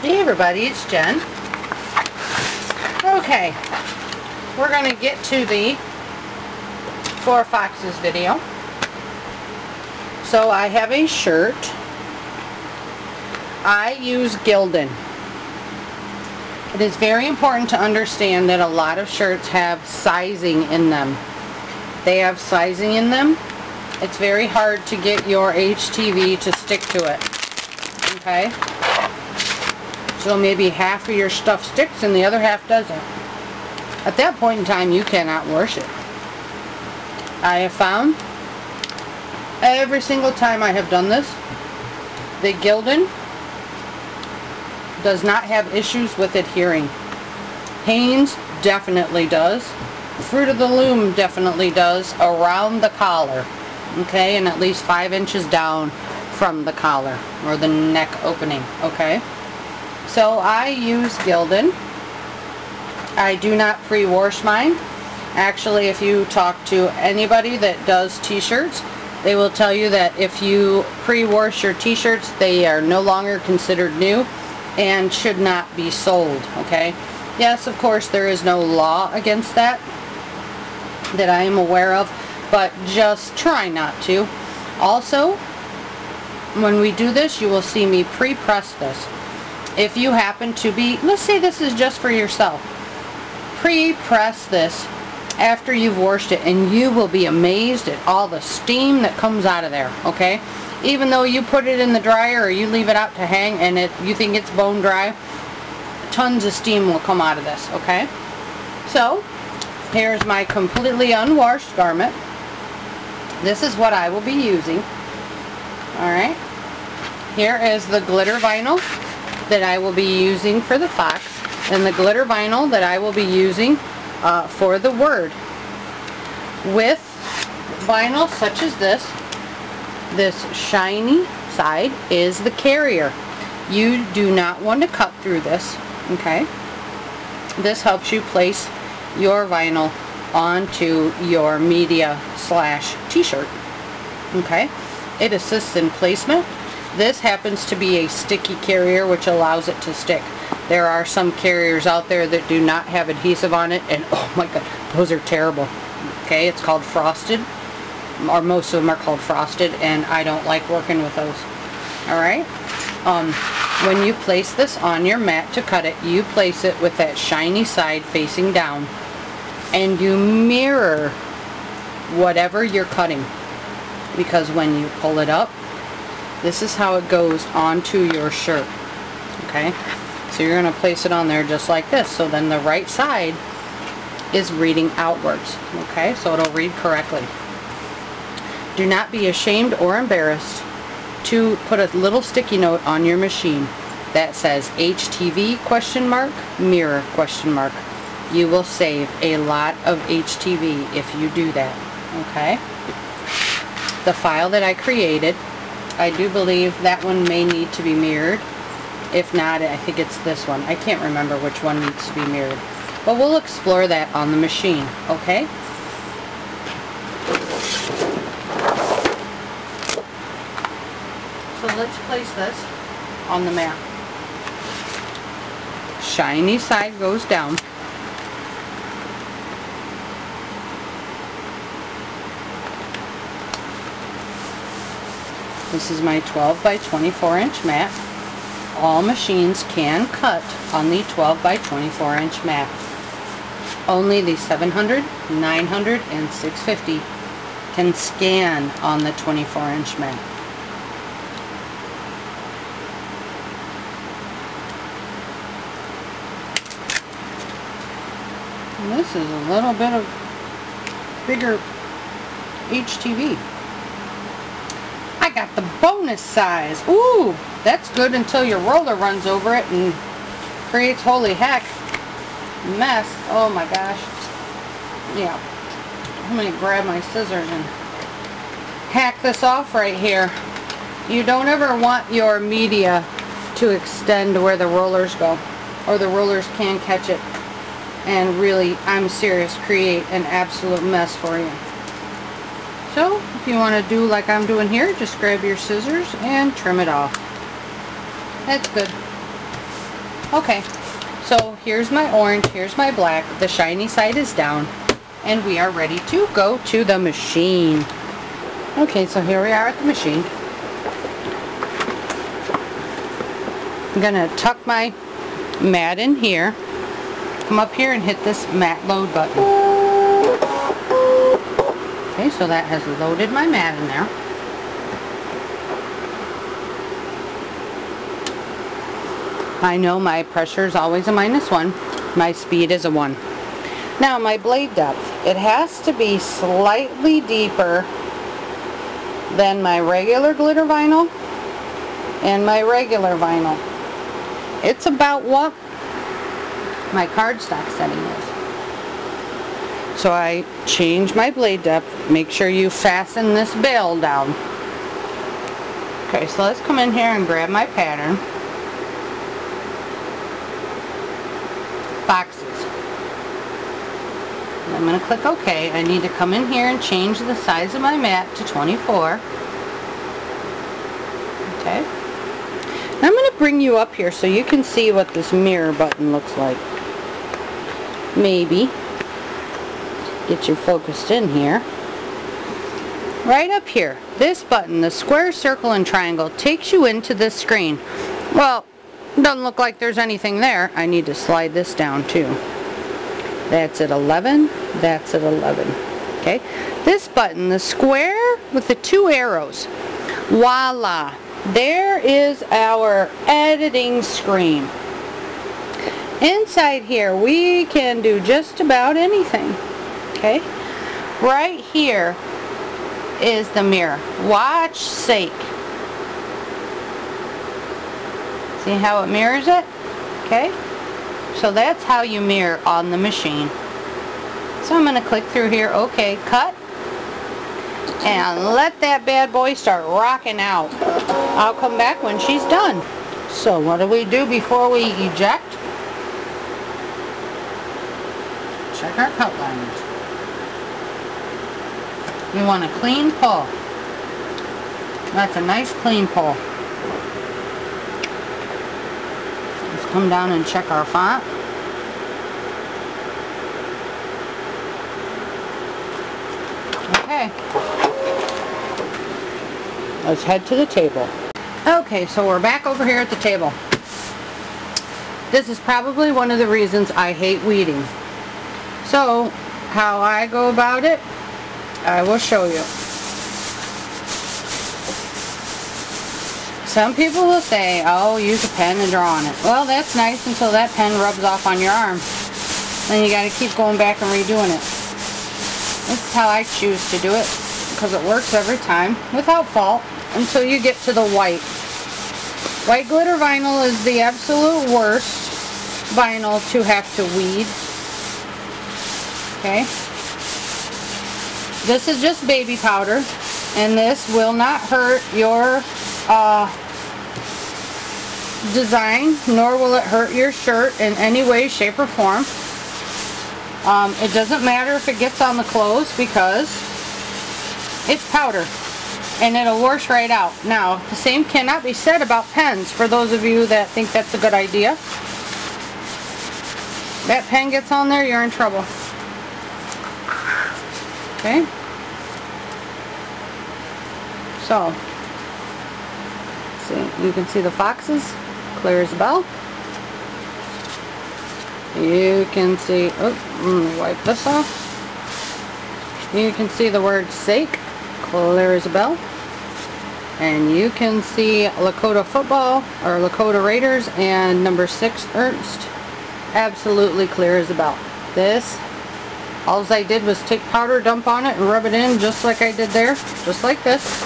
Hey everybody, it's Jen. Okay, we're going to get to the Four Foxes video. So I have a shirt. I use Gildan. It is very important to understand that a lot of shirts have sizing in them. They have sizing in them. It's very hard to get your HTV to stick to it. Okay? So maybe half of your stuff sticks and the other half doesn't. At that point in time, you cannot wash it. I have found every single time I have done this, the Gildan does not have issues with adhering. Hanes definitely does. Fruit of the Loom definitely does around the collar. Okay, and at least 5 inches down from the collar or the neck opening. Okay. So I use Gildan. I do not pre-wash mine. Actually, if you talk to anybody that does t-shirts, they will tell you that if you pre-wash your t-shirts, they are no longer considered new and should not be sold. Okay? Yes, of course, there is no law against that I am aware of, but just try not to. Also, when we do this, you will see me pre-press this. If you happen to be, let's say this is just for yourself, pre-press this after you've washed it and you will be amazed at all the steam that comes out of there, okay? Even though you put it in the dryer or you leave it out to hang and you think it's bone dry, tons of steam will come out of this, okay? So, here's my completely unwashed garment. This is what I will be using. Alright. Here is the glitter vinyl that I will be using for the fox, and the glitter vinyl that I will be using for the word. With vinyl such as this shiny side is the carrier. You do not want to cut through this, okay? This helps you place your vinyl onto your media / t-shirt, okay? It assists in placement. This happens to be a sticky carrier, which allows it to stick. There are some carriers out there that do not have adhesive on it, and oh my god, those are terrible. Okay, it's called frosted, or most of them are called frosted, and I don't like working with those. Alright, when you place this on your mat to cut it, you place it with that shiny side facing down, and you mirror whatever you're cutting, because when you pull it up, this is how it goes onto your shirt. Okay, so you're going to place it on there just like this, so then the right side is reading outwards. Okay, so it'll read correctly. Do not be ashamed or embarrassed to put a little sticky note on your machine that says HTV ? Mirror ? You will save a lot of HTV if you do that. Okay, the file that I created, I do believe that one may need to be mirrored. If not, I think it's this one. I can't remember which one needs to be mirrored. But we'll explore that on the machine, okay? So let's place this on the mat. Shiny side goes down. This is my 12 by 24 inch mat. All machines can cut on the 12 by 24 inch mat. Only the 700, 900, and 650 can scan on the 24 inch mat. And this is a little bit of bigger HTV. I got the bonus size. Ooh, that's good until your roller runs over it and creates holy heck mess. Oh my gosh. Yeah. I'm going to grab my scissors and hack this off right here. You don't ever want your media to extend where the rollers go, or the rollers can catch it and really, I'm serious, create an absolute mess for you. So, if you want to do like I'm doing here, just grab your scissors and trim it off. That's good. Okay, so here's my orange, here's my black, the shiny side is down, and we are ready to go to the machine. Okay, so here we are at the machine. I'm going to tuck my mat in here, come up here and hit this mat load button. Okay, so that has loaded my mat in there. I know my pressure is always a -1, my speed is a 1. Now my blade depth, it has to be slightly deeper than my regular glitter vinyl and my regular vinyl. It's about what my cardstock setting is. So I change my blade depth. Make sure you fasten this bail down. Okay, so let's come in here and grab my pattern. Boxes. And I'm going to click OK. I need to come in here and change the size of my mat to 24. Okay. I'm going to bring you up here so you can see what this mirror button looks like. Maybe. Get you focused in here. Right up here, this button, the square, circle, and triangle, takes you into this screen. Well, doesn't look like there's anything there. I need to slide this down too. That's at 11. That's at 11. Okay. This button, the square with the 2 arrows. Voila. There is our editing screen. Inside here, we can do just about anything. Okay. Right here is the mirror. Watch sake. See how it mirrors it? Okay. So that's how you mirror on the machine. So I'm going to click through here, OK, cut, and let that bad boy start rocking out. I'll come back when she's done. So what do we do before we eject? Check our cut lines. We want a clean pull. That's a nice clean pull. Let's come down and check our font. Okay. Let's head to the table. Okay, so we're back over here at the table. This is probably one of the reasons I hate weeding. So, how I go about it, I will show you. Some people will say, oh, use a pen and draw on it. Well, that's nice until that pen rubs off on your arm. Then you got to keep going back and redoing it. This is how I choose to do it, because it works every time without fault until you get to the white. White glitter vinyl is the absolute worst vinyl to have to weed. Okay. This is just baby powder, and this will not hurt your design, nor will it hurt your shirt in any way, shape, or form. It doesn't matter if it gets on the clothes because it's powder and it'll wash right out. Now, the same cannot be said about pens for those of you that think that's a good idea. That pen gets on there, you're in trouble. Okay. So, see, you can see the foxes, clear as a bell. You can see, oh, let me wipe this off. You can see the word sake, clear as a bell. And you can see Lakota football, or Lakota Raiders, and number 6 Ernst, absolutely clear as a bell. This, all I did was take powder, dump on it, and rub it in just like I did there, just like this.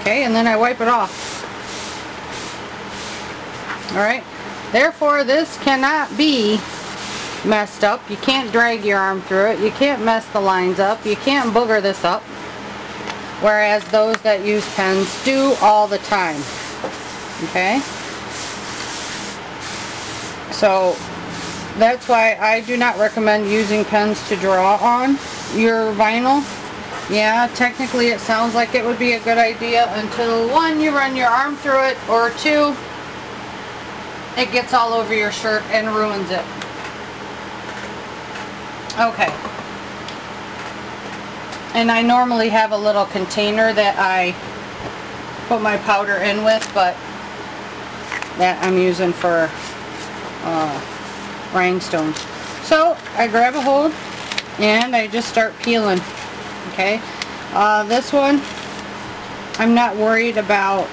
Okay, and then I wipe it off. Alright, therefore this cannot be messed up. You can't drag your arm through it. You can't mess the lines up. You can't booger this up. Whereas those that use pens do all the time. Okay? So that's why I do not recommend using pens to draw on your vinyl. Yeah, technically it sounds like it would be a good idea until 1, you run your arm through it, or 2, it gets all over your shirt and ruins it. Okay. And I normally have a little container that I put my powder in with, but that I'm using for rhinestones. So I grab a hold and I just start peeling. Okay. This one, I'm not worried about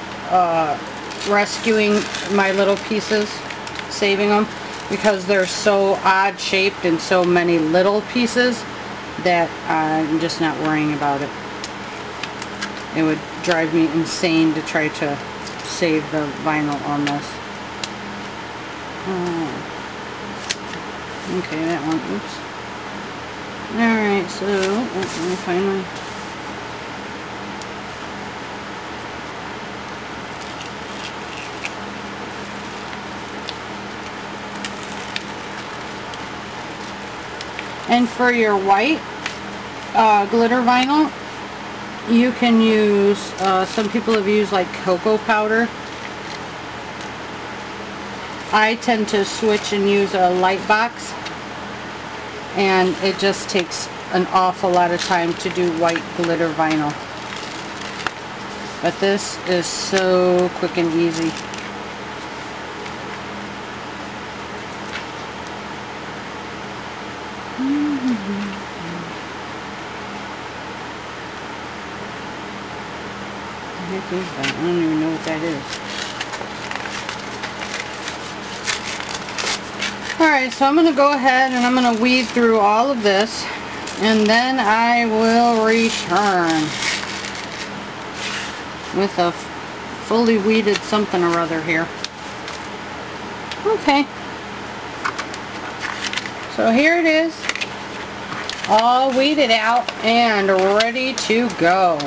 rescuing my little pieces, saving them, because they're so odd shaped and so many little pieces that I'm just not worrying about it. It would drive me insane to try to save the vinyl on this. Okay, that one, oops. Alright, so, let me find my... And for your white glitter vinyl, you can use, some people have used like cocoa powder. I tend to switch and use a light box, and it just takes an awful lot of time to do white glitter vinyl. But this is so quick and easy. What the heck is that? I don't even know what that is. Alright, so I'm going to go ahead and I'm going to weed through all of this, and then I will return with a fully weeded something or other here. Okay. So here it is, all weeded out and ready to go.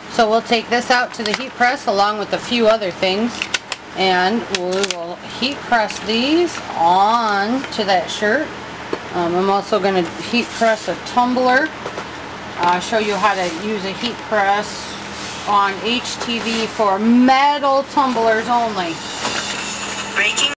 So we'll take this out to the heat press along with a few other things, and we will heat press these on to that shirt. I'm also going to heat press a tumbler. I'll show you how to use a heat press on HTV for metal tumblers only. Breaking